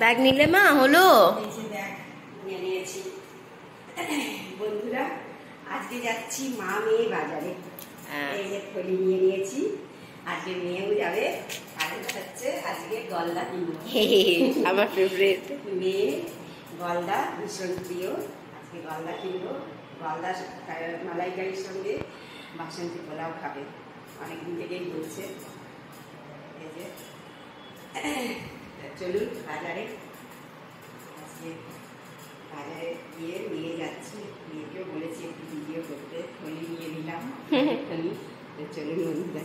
Bag নিলে মা হলো? বন্ধুরা আজকে যাচ্ছি মা মেয়ে বাজারে। এই যে থলি নিয়ে নিয়েছি, আজকে মেয়েও যাবে। আর হচ্ছে আজকে গলদা কিনবো, আমার ফেভারিট। মেয়ে গলদা ভীষণ প্রিয়। আজকে গলদা কিনবো, গলদা মালাইকারির সঙ্গে বাসন্তী পোলাও খাবে, অনেকদিন থেকেই বলছে। এই যে চলুন বাজারে, আজকে বাজারে গিয়ে নিয়ে যাচ্ছি। মেয়েকেও বলেছি একটু ভিডিও করতে, থলি নিয়ে নিলাম থলি। চলুন বন্ধুরা,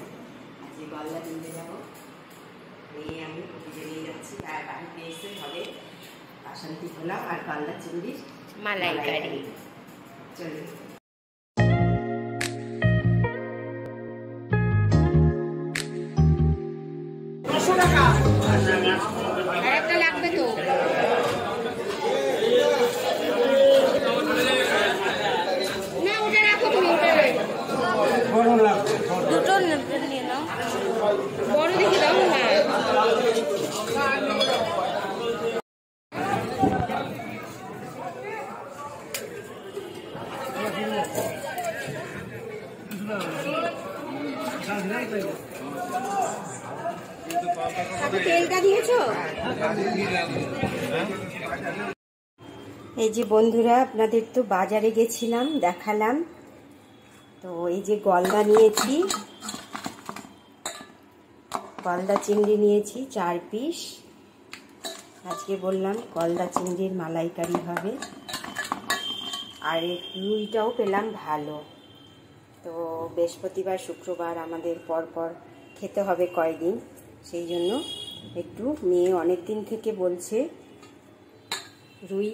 আজকে গলদা কিনতে যাবো। মেয়ে আমি পুজো নিয়ে যাচ্ছি। আর বাড়িতে এসে হবে বাসন্তী পোলাও আর গলদা চিংড়ির মালাইকারি। চলুন। একটা লাগবে তো। না ওটা রাখো তুমি, দুটো নিয়ে নাও, বড় দেখে দাও না। তেলটা দিয়েছো? এই যে বন্ধুরা, আপনাদের তো বাজারে গেছিলাম, দেখালাম। তো এই যে গলদা নিয়েছি, গলদা চিংড়ি নিয়েছি 4 পিস। আজকে বললাম গলদা চিংড়ির মালাইকারি হবে। আর রুইটাও পেলাম ভালো। তো বৃহস্পতিবার শুক্রবার আমাদের পরপর খেতে হবে কয়দিন, সেই জন্য একটু মেয়ে অনেক দিন থেকে বলছে রুই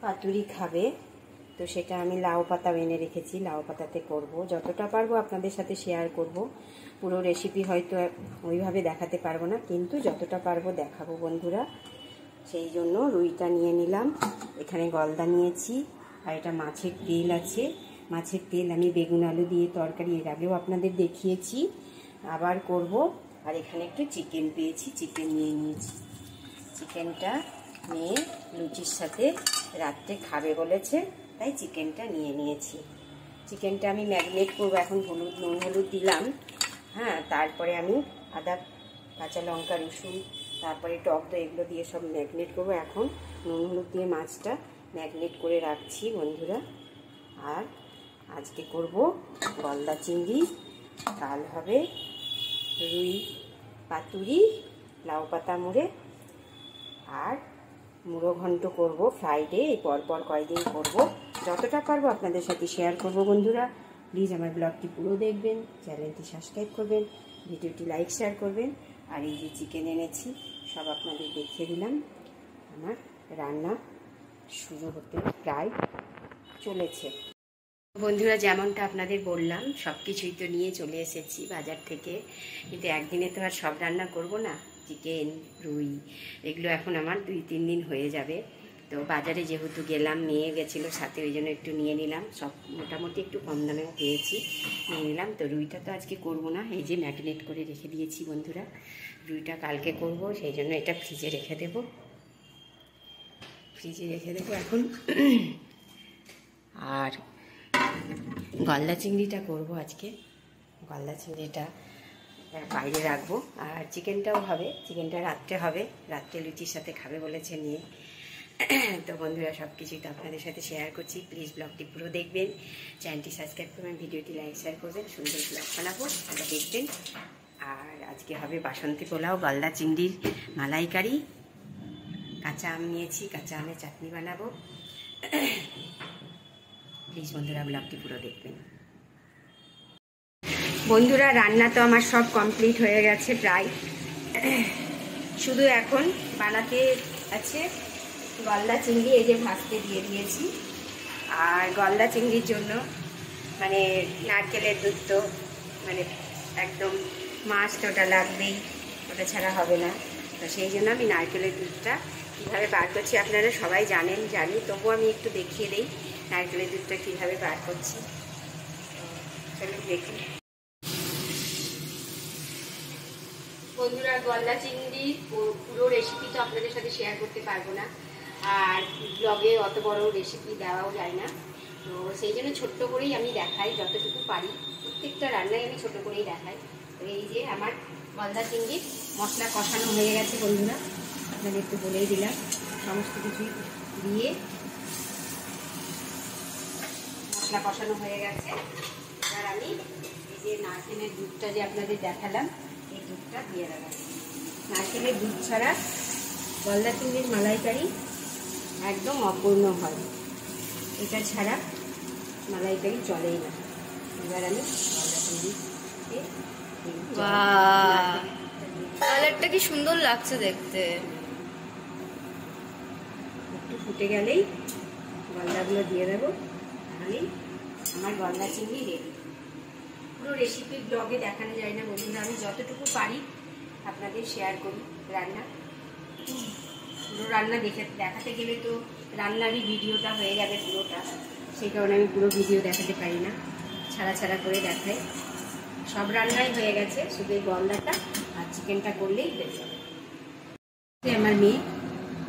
পাতুরি খাবে। তো সেটা আমি লাউ পাতা এনে রেখেছি, লাউ পাতাতে করব। যতটা পারবো আপনাদের সাথে শেয়ার করব। পুরো রেসিপি হয়তো ওইভাবে দেখাতে পারবো না, কিন্তু যতটা পারবো দেখাবো বন্ধুরা। সেই জন্য রুইটা নিয়ে নিলাম। এখানে গলদা নিয়েছি, আর এটা মাছের তেল আছে। মাছের তেল আমি বেগুন আলু দিয়ে তরকারি এর আগেও আপনাদের দেখিয়েছি, আবার করব। আর এখানে একটু চিকেন পেয়েছি, চিকেন নিয়ে নিয়েছি। চিকেনটা নিয়ে লুচির সাথে রাত্রে খাবে বলেছে, তাই চিকেনটা নিয়ে নিয়েছি। চিকেনটা আমি ম্যারিনেট করবো এখন, হলুদ নুন হলুদ দিলাম। হ্যাঁ, তারপরে আমি আদা কাঁচা লঙ্কা রসুন তারপরে টক দই এগুলো দিয়ে সব ম্যারিনেট করবো। এখন নুন হলুদ দিয়ে মাছটা ম্যারিনেট করে রাখছি বন্ধুরা। আর আজকে করব গলদা চিংড়ি, কাল হবে রুই পাতুরি লাউ পাতা মুড়ে, আর মুড়ো ঘন্ট করব ফ্রাইডে। এই পরপর কয়েকদিন করব, যতটা পারবো আপনাদের সাথে শেয়ার করব বন্ধুরা। প্লিজ আমার ব্লগটি পুরো দেখবেন, চ্যানেলটি সাবস্ক্রাইব করবেন, ভিডিওটি লাইক শেয়ার করবেন। আর এই যে চিকেন এনেছি সব আপনাদের দেখিয়ে দিলাম। আমার রান্না শুরু হতে প্রায় চলেছে বন্ধুরা। যেমনটা আপনাদের বললাম, সব কিছুই তো নিয়ে চলে এসেছি বাজার থেকে, কিন্তু একদিনে তো আর সব রান্না করব না। চিকেন রুই এগুলো এখন আমার 2-3 দিন হয়ে যাবে। তো বাজারে যেহেতু গেলাম, মেয়ে গেছিলো সাথে, ওই জন্য একটু নিয়ে নিলাম। সব মোটামুটি একটু কম দামেও পেয়েছি, নিয়ে নিলাম। তো রুইটা তো আজকে করব না, এই যে ম্যারিনেট করে রেখে দিয়েছি বন্ধুরা। রুইটা কালকে করব, সেই জন্য এটা ফ্রিজে রেখে দেব, এখন। আর গলদা চিংড়িটা করব আজকে, গলদা চিংড়িটা বাইরে রাখবো। আর চিকেনটাও হবে, চিকেনটা রাত্রে হবে, রাত্রে লুচির সাথে খাবে বলেছে নিয়ে। তো বন্ধুরা সব কিছুই তো আপনাদের সাথে শেয়ার করছি। প্লিজ ব্লগটি পুরো দেখবেন, চ্যানেলটি সাবস্ক্রাইব করবেন, ভিডিওটি লাইক শেয়ার করবেন। সুন্দর ব্লগ বানাবো, সেটা দেখবেন। আর আজকে হবে বাসন্তী পোলাও, গলদা চিংড়ির মালাইকারি, কাঁচা আম নিয়েছি, কাঁচা আমের চাটনি বানাবো। প্লিজ বন্ধুরা ব্লগটি পুরো দেখবেন। বন্ধুরা রান্না তো আমার সব কমপ্লিট হয়ে গেছে প্রায়, শুধু এখন বানাতে আছে গলদা চিংড়ি। এই যে ভাজতে দিয়ে দিয়েছি। আর গলদা চিংড়ির জন্য মানে নারকেলের দুধ তো মানে একদম মাস্ট, ওটা লাগবেই, ওটা ছাড়া হবে না। তো সেই জন্য আমি নারকেলের দুধটা কীভাবে বার করছি আপনারা সবাই জানি, তবুও আমি একটু দেখিয়ে দিই নারকেলের দুধটা কীভাবে বার করছি। চলুন দেখি। বন্ধুরা, গলদা চিংড়ির পুরো রেসিপি তো আপনাদের সাথে শেয়ার করতে পারবো না, আর ব্লগে অত বড় রেসিপি দেওয়াও যায় না, তো সেই জন্য ছোট্ট করেই আমি দেখাই যতটুকু পারি। প্রত্যেকটা রান্নায় আমি ছোট করেই দেখাই। তো এই যে আমার গলদা চিংড়ির মশলা কষানো হয়ে গেছে বন্ধুরা, আপনাদের একটু বলেই দিলাম। সমস্ত কিছু দিয়ে মশলা কষানো হয়ে গেছে। এবার আমি এই যে নারকেলের দুধটা যে আপনাদের দেখালাম, এই দুধটা দিয়ে দেবেন। নারকেলের দুধ ছাড়া গলদা চিংড়ির মালাইকারি একদম অপূর্ণ হয়, এটা ছাড়া মালাইকারি চলেই না। এবার আমি গলদা চিংড়িতে কালারটা কি সুন্দর লাগছে দেখতে। একটু ফুটে গেলেই গলদাগুলো দিয়ে দেবো, তাহলেই আমার গলদা চিংড়ি রেডি। পুরো রেসিপি ব্লগে দেখানো যায় না বন্ধুরা, আমি যতটুকু পারি আপনাদের শেয়ার করি রান্না। পুরো রান্না দেখাতে গেলে তো রান্নারই ভিডিওটা হয়ে যাবে পুরোটা, সেই কারণে আমি পুরো ভিডিও দেখাতে পারি না, ছাড়া ছাড়া করে দেখাই। সব রান্নাই হয়ে গেছে, শুধু এই গলদাটা আর চিকেনটা করলেই হয়ে যাবে। আমার মেয়ে,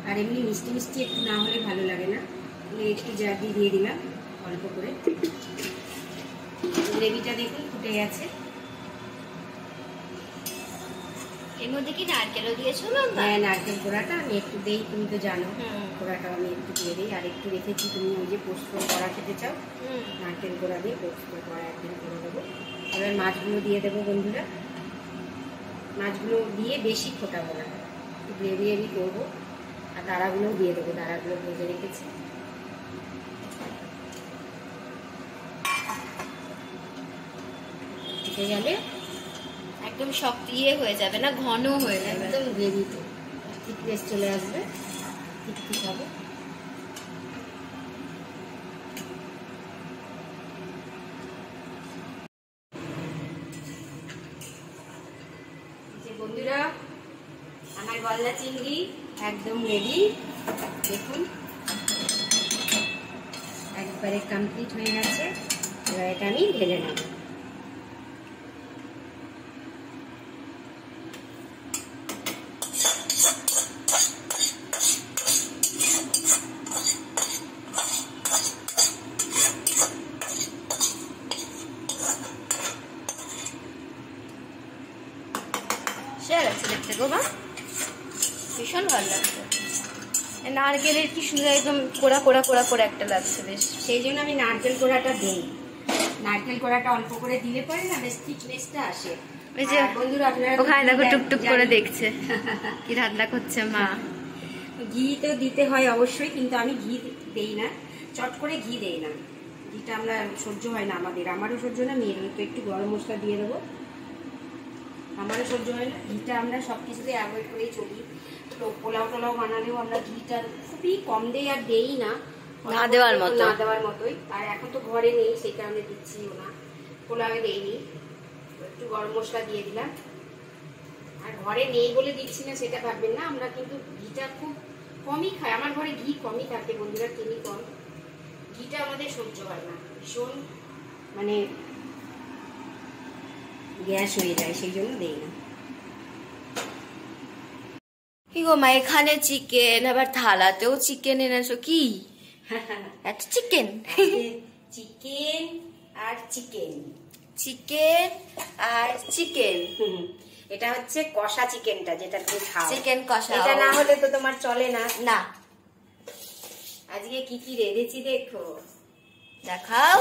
আর এমনি মিষ্টি মিষ্টি একটু না হলে ভালো লাগে না, একটু জার্দি দিয়ে দিলাম অল্প করে। গ্রেভিটা দেখুন ফুটে গেছে। এর মধ্যে কি নারকেলও দিয়েছো? হ্যাঁ, নারকেল কোড়াটা আমি একটু দেই, তুমি তো জানো কোড়াটাও আমি একটু দিয়ে দিই। আর একটু রেখেছি, তুমি ওই যে পোস্ত কড়া খেতে চাও, নারকেল কোড়া দিয়ে পোস্ত কড়া একদিন করে দেবো। এবার মাছগুলো দিয়ে দেবো বন্ধুরা। মাছগুলো দিয়ে বেশি ফোটাবো না, একটু গ্রেভি গ্রেভি করবো। আর দাঁড়াগুলোও দিয়ে দেবো, দাঁড়াগুলো ভেজে রেখেছি। ফুটে গেলে একদম শক্ত হয়ে যাবে না, ঘন হয়ে যাবে, একদম গ্রেভি তো থিকনেস চলে আসবে, ঠিক ঠিক হবে। বন্ধুরা, আমার গলদা চিংড়ি একদম রেডি। দেখুন একবারে কমপ্লিট হয়ে গেছে। এবার এটা আমি ঢেলে নেব। দেখতে গো মা, ভীষণ ভালো লাগছে। নারকেলের কি সুন্দর একদম কোড়া কোড়া কোড়া করে একটা লাগছে বেশ, সেই জন্য আমি নারকেল কোড়াটা দিই। নারকেল কোড়াটা অল্প করে দিলে পরে না বেশ থিকনেসটা আসে। বন্ধুরা, আপনারা ওখানে দেখো টুকটুক করে দেখছে কি রান্না করছে মা। ঘি তো দিতে হয় অবশ্যই, কিন্তু আমি ঘি দেই না, চট করে ঘি দেই না। ঘিটা আমরা সহ্য হয় না আমাদের, আমারও সহ্য না, মেয়েরও। তো একটু গরম মশলা দিয়ে দেবো, আমারও সহ্য হয় না। ঘিটা আমরা সব কিছুতে অ্যাভয়েড করেই চলি। তো পোলাও টোলাও বানালেও আমরা ঘিটা খুবই কম দেই, আর দেই না, না দেওয়ার মতোই। আর এখন তো ঘরে নেই, সেই কারণে দিচ্ছিও না, পোলাওয়ে দেইনি। একটু গরম মশলা দিয়ে দিলাম। আর ঘরে নেই বলে দিচ্ছি না সেটা ভাববেন না, আমরা কিন্তু ঘিটা খুব কমই খাই। আমার ঘরে ঘি কমই থাকে বন্ধুরা, চিনি কম। ঘিটা আমাদের সহ্য হয় না, ভীষণ মানে গ্যাস হয়ে যায়, সেই জন্য দেই না। কি গো মা, এখানে চিকেন, আবার থালাতেও চিকেন এনেছো কি? এত চিকেন? চিকেন আর চিকেন, চিকেন আর চিকেন। এটা হচ্ছে কষা চিকেনটা, যেটা তুমি খাও, চিকেন কষা। এটা না হলে তো তোমার চলে না। না, আজকে কি কি রেঁধেছি দেখো, দেখাও।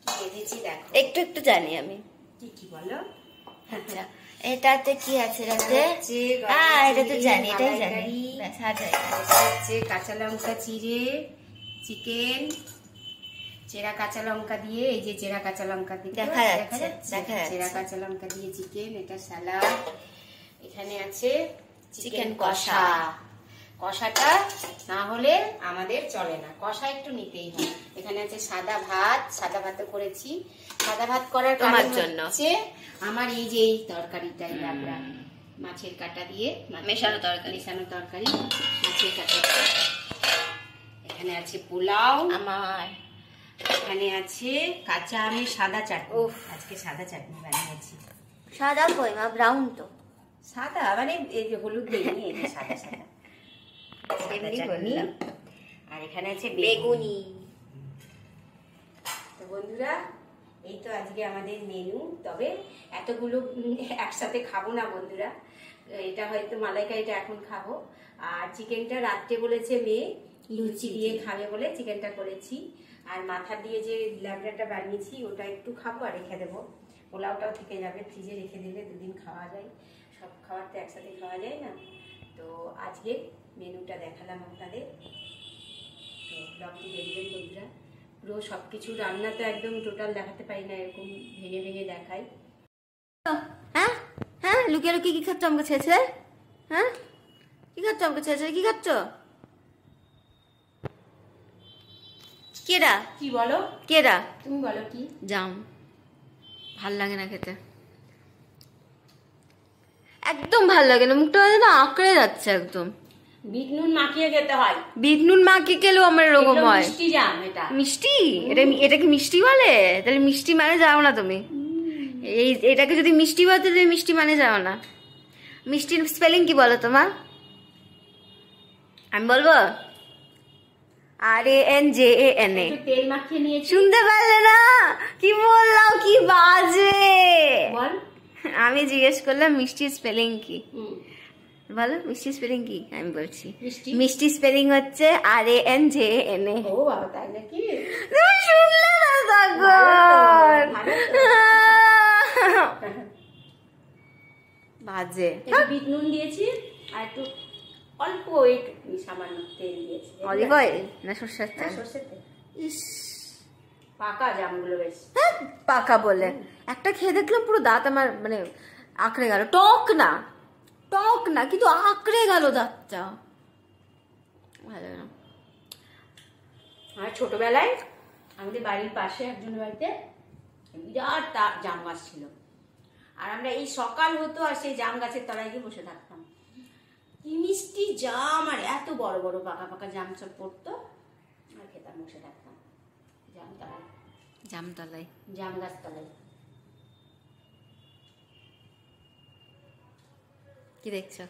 রেঁধেছি দেখো, একটু একটু জানি আমি। কি কি বলো? আচ্ছা, এটাতে কি আছে? হ্যাঁ, এটা তো জানি, এটাই জানি। হচ্ছে কাঁচা লঙ্কা চিড়ে চিকেন, চেরা কাঁচা লঙ্কা দিয়ে, এই যে চেরা কাঁচা লঙ্কা দিয়ে দেখা যাচ্ছে, চেরা কাঁচা লঙ্কা দিয়ে চিকেন। এটা সালাদ। এখানে আছে চিকেন কষা। কষাটা না হলে আমাদের চলে না, কষা একটু নিতেই হয়। এখানে আছে সাদা ভাত, সাদা ভাতও করেছি। সাদা ভাত করার তোমার জন্য হচ্ছে আমার এই যে এই তরকারিটাই, আমরা মাছের কাঁটা দিয়ে মেশানো তরকারি, মাছের কাঁটা। এখানে আছে পোলাও আমার, এখানে আছে কাঁচা আমের সাদা চাটনি। আজকে সাদা চাটনি বানিয়েছি। সাদা কই মা, ব্রাউন তো। সাদা মানে এই যে হলুদ বেগুনি, এই যে সাদা সাদা এমনি চাটনি। বললাম। আর এখানে আছে বেগুনি। তো বন্ধুরা, এই তো আজকে আমাদের মেনু। তবে এতগুলো একসাথে খাবো না বন্ধুরা, এটা হয়তো মালাইকারিটা এখন খাবো, আর চিকেনটা রাত্রে বলেছে মেয়ে লুচি দিয়ে খাবে বলে চিকেনটা করেছি। আর মাথা দিয়ে যে ল্যাবড়াটা বানিয়েছি ওটা একটু খাবো আর রেখে দেবো। পোলাওটাও থেকে যাবে, ফ্রিজে রেখে দিলে দুদিন খাওয়া যায়। সব খাবার তো একসাথে খাওয়া যায় না। তো আজকে মেনুটা দেখালাম আপনাদের। তো ব্লগটি দেখবেন বন্ধুরা, পুরো সব কিছু রান্না তো একদম টোটাল দেখাতে পারি না, এরকম ভেঙে ভেঙে দেখাই। হ্যাঁ হ্যাঁ, লুকিয়ে লুকিয়ে কি খাচ্ছ আমাকে ছেড়ে? হ্যাঁ, কি খাচ্ছ আমাকে ছেড়ে? কি খাচ্ছ? কেডা? কি বলো? কেডা? তুমি বলো কি? জাম। ভাল লাগে না খেতে, একদম ভাল লাগে না। মুখটা যেন আঁকড়ে যাচ্ছে একদম। বিট নুন মাখিয়ে খেতে হয়। বিট নুন মাখিয়ে খেলেও আমার এরকম এগুলো হয়। মিষ্টি জাম এটা। মিষ্টি? এটা কি মিষ্টি বলে? তাহলে মিষ্টি মানে যাও না তুমি। এটাকে যদি মিষ্টি বলতে, তুমি মিষ্টি মানে যাও না। মিষ্টির স্পেলিং কি বলো তোমার? আমি বলবো RANJANA। একটু তেল মাখিয়ে নিয়েছি। শুনতে পারলে না কি বললাম? কি বাজে! বল। আমি জিজ্ঞেস করলাম মিষ্টির স্পেলিং কি, হুম। বলো মিষ্টির স্পেলিং কি। আমি বলছি মিষ্টি? মিষ্টি স্পেলিং হচ্ছে RANJANA। ও বাবা, তাই নাকি? তুমি শুনলে না তখন? ভালো বাজে। একটু বিট নুন দিয়েছি আর একটু অল্প একটু সামান্য তেল দিয়েছি। অলিভ অয়েল না সরষের হ্যাঁ, তেল? সর্ষের তেল। ইস, পাকা জামগুলো বেশ। হ্যাঁ, পাকা বলে একটা খেয়ে দেখলাম পুরো দাঁত আমার মানে আঁকড়ে গেল। টক না, টক না, কিন্তু আঁকড়ে গেল দাঁতটা। ভালো না। আর ছোটবেলায় আমাদের বাড়ির পাশে একজন বাড়িতে বিরাট জাম গাছ ছিল, আর আমরা এই সকাল হতো আর সেই জাম গাছের তলায় গিয়ে বসে থাকতাম। কি মিষ্টি জাম, আর এত বড় বড় পাকা পাকা জাম সব পড়তো, আর খেতাম, বসে থাকতাম জামতলায়, জামতলায়। জাম গাছ তলায়। কি দেখছো?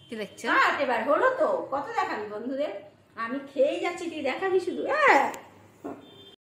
কি দেখছো? এবার হলো তো, কত দেখাবি বন্ধুদের? আমি খেয়ে যাচ্ছি, তুই দেখাবি শুধু।